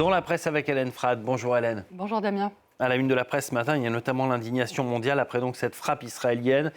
Dans la presse avec Hélène Frade. Bonjour Hélène. Bonjour Damien. À la une de la presse ce matin, il y a notamment l'indignation mondiale après donc cette frappe israélienne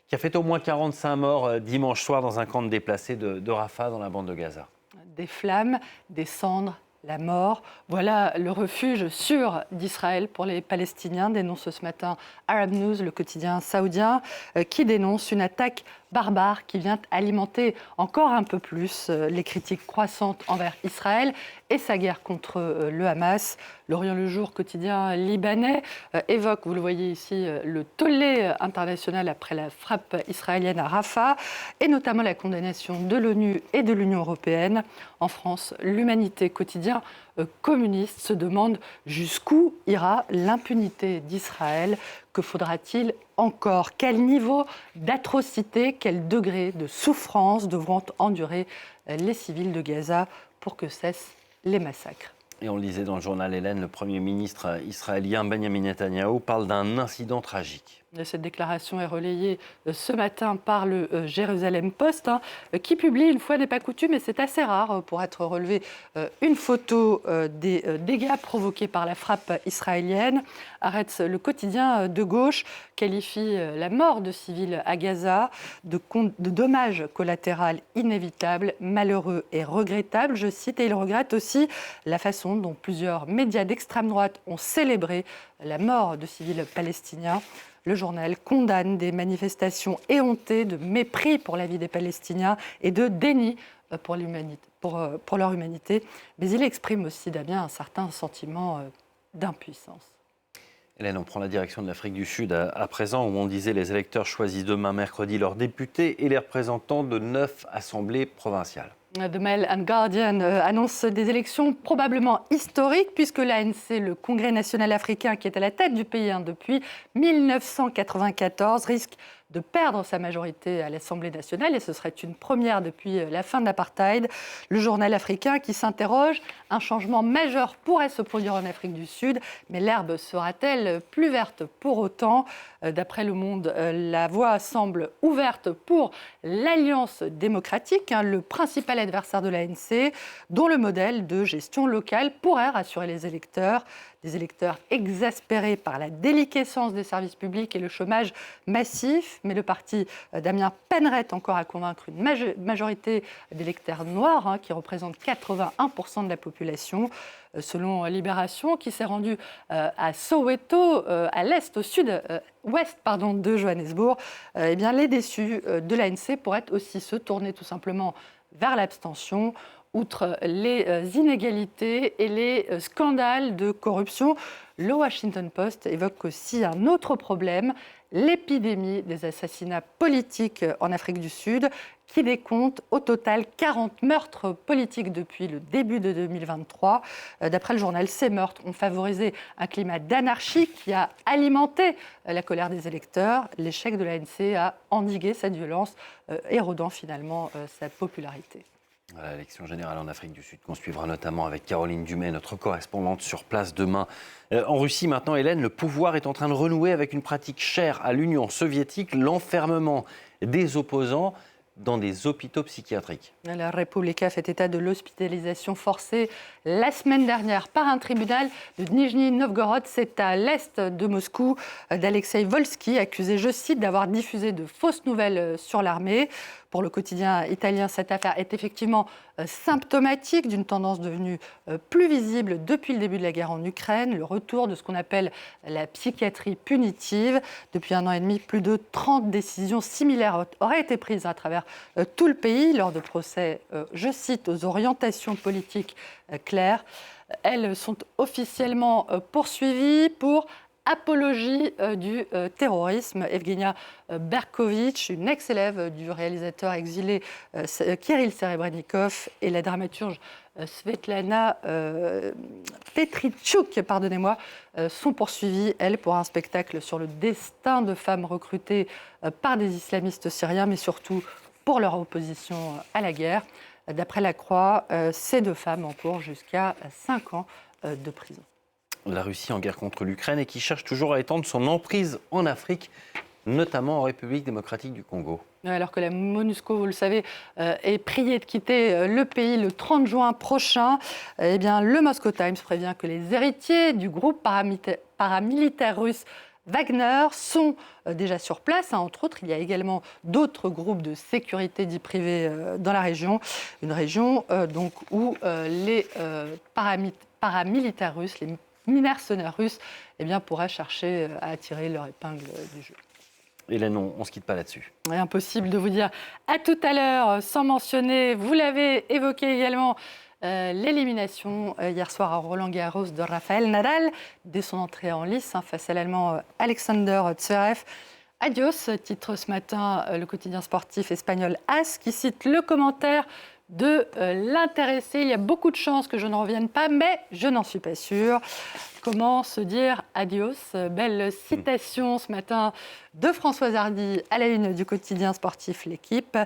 qui a fait au moins 45 morts dimanche soir dans un camp de déplacés de Rafah dans la bande de Gaza. Des flammes, des cendres, la mort. Voilà le refuge sûr d'Israël pour les Palestiniens, dénonce ce matin Arab News, le quotidien saoudien, qui dénonce une attaque barbare qui vient alimenter encore un peu plus les critiques croissantes envers Israël et sa guerre contre le Hamas. L'Orient le Jour, quotidien libanais, évoque, vous le voyez ici, le tollé international après la frappe israélienne à Rafah et notamment la condamnation de l'ONU et de l'Union européenne. En France, l'Humanité quotidien communiste se demande jusqu'où ira l'impunité d'Israël. Que faudra-t-il encore? Quel niveau d'atrocité, quel degré de souffrance devront endurer les civils de Gaza pour que cessent les massacres? Et on le disait dans le journal Hélène, le Premier ministre israélien Benjamin Netanyahou parle d'un incident tragique. Cette déclaration est relayée ce matin par le Jérusalem Post, qui publie, une fois n'est pas coutume, et c'est assez rare pour être relevé, une photo des dégâts provoqués par la frappe israélienne. Haaretz, le quotidien de gauche, qualifie la mort de civils à Gaza de dommages collatéraux inévitables, malheureux et regrettables. Je cite, et il regrette aussi la façon dont plusieurs médias d'extrême droite ont célébré la mort de civils palestiniens. Le journal condamne des manifestations éhontées de mépris pour la vie des Palestiniens et de déni pour leur humanité. Mais il exprime aussi, Damien, un certain sentiment d'impuissance. Hélène, on prend la direction de l'Afrique du Sud à présent, où on disait les électeurs choisissent demain mercredi leurs députés et les représentants de 9 assemblées provinciales. The Mail and Guardian annonce des élections probablement historiques puisque l'ANC, le Congrès national africain qui est à la tête du pays depuis 1994, risque de perdre sa majorité à l'Assemblée nationale et ce serait une première depuis la fin de l'apartheid. Le journal africain qui s'interroge, un changement majeur pourrait se produire en Afrique du Sud, mais l'herbe sera-t-elle plus verte pour autant? D'après Le Monde, la voie semble ouverte pour l'Alliance démocratique, le principal adversaire de l'ANC, dont le modèle de gestion locale pourrait rassurer les électeurs. Des électeurs exaspérés par la déliquescence des services publics et le chômage massif. Mais le parti d'Amien peinerait encore à convaincre une majorité d'électeurs noirs, qui représentent 81% de la population. Selon Libération, qui s'est rendu à Soweto, à l'est, au sud-ouest de Johannesburg, eh bien, les déçus de l'ANC pourraient aussi se tourner tout simplement vers l'abstention. Outre les inégalités et les scandales de corruption, le Washington Post évoque aussi un autre problème, l'épidémie des assassinats politiques en Afrique du Sud, qui décompte au total 40 meurtres politiques depuis le début de 2023. D'après le journal, ces meurtres ont favorisé un climat d'anarchie qui a alimenté la colère des électeurs. L'échec de l'ANC a endigué cette violence, érodant finalement sa popularité. Voilà, l'élection générale en Afrique du Sud qu'on suivra notamment avec Caroline Dumais, notre correspondante sur place demain. En Russie maintenant, Hélène, le pouvoir est en train de renouer avec une pratique chère à l'Union soviétique, l'enfermement des opposants dans des hôpitaux psychiatriques. La Republika fait état de l'hospitalisation forcée la semaine dernière par un tribunal de Nijni Novgorod. C'est à l'est de Moscou d'Alexei Volsky, accusé, je cite, d'avoir diffusé de fausses nouvelles sur l'armée. Pour le quotidien italien, cette affaire est effectivement symptomatique d'une tendance devenue plus visible depuis le début de la guerre en Ukraine, le retour de ce qu'on appelle la psychiatrie punitive. Depuis 1 an et demi, plus de 30 décisions similaires auraient été prises à travers tout le pays lors de procès, je cite, aux orientations politiques claires. Elles sont officiellement poursuivies pour apologie du terrorisme. Evgenia Berkovitch, une ex-élève du réalisateur exilé Kirill Serebrennikov, et la dramaturge Svetlana Petrichuk, sont poursuivies, elles, pour un spectacle sur le destin de femmes recrutées par des islamistes syriens, mais surtout pour leur opposition à la guerre. D'après La Croix, ces 2 femmes encourent jusqu'à 5 ans de prison. La Russie en guerre contre l'Ukraine et qui cherche toujours à étendre son emprise en Afrique, notamment en République démocratique du Congo. Alors que la MONUSCO, vous le savez, est priée de quitter le pays le 30 juin prochain, eh bien, le Moscow Times prévient que les héritiers du groupe paramilitaire russe Wagner sont déjà sur place. Entre autres, il y a également d'autres groupes de sécurité dits privés dans la région. Une région donc, où les paramilitaires russes, les mercenaires russes, eh bien, pourraient chercher à attirer leur épingle du jeu. Hélène, on ne se quitte pas là-dessus. Impossible de vous dire à tout à l'heure sans mentionner, vous l'avez évoqué également, l'élimination hier soir à Roland-Garros de Rafael Nadal dès son entrée en lice face à l'Allemand Alexander Zverev. Adios, titre ce matin le quotidien sportif espagnol AS qui cite le commentaire de l'intéressé. Il y a beaucoup de chances que je ne revienne pas, mais je n'en suis pas sûre. Comment se dire adios? Belle citation ce matin de Françoise Hardy à la une du quotidien sportif L'Équipe.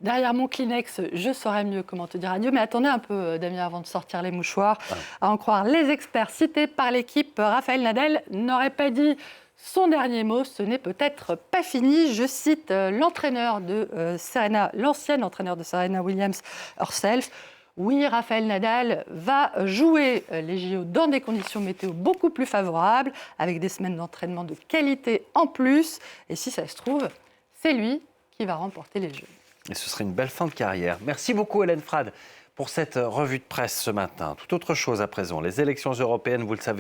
Derrière mon Kleenex, je saurais mieux comment te dire adieu. Mais attendez un peu, Damien, avant de sortir les mouchoirs. À en croire les experts cités par L'Équipe, Rafael Nadal n'aurait pas dit son dernier mot, ce n'est peut-être pas fini. Je cite l'entraîneur de Serena, l'ancien entraîneur de Serena Williams herself. Oui, Rafael Nadal va jouer les JO dans des conditions météo beaucoup plus favorables, avec des semaines d'entraînement de qualité en plus. Et si ça se trouve, c'est lui qui va remporter les Jeux. Et ce serait une belle fin de carrière. Merci beaucoup Hélène Frade pour cette revue de presse ce matin. Tout autre chose à présent, les élections européennes, vous le savez,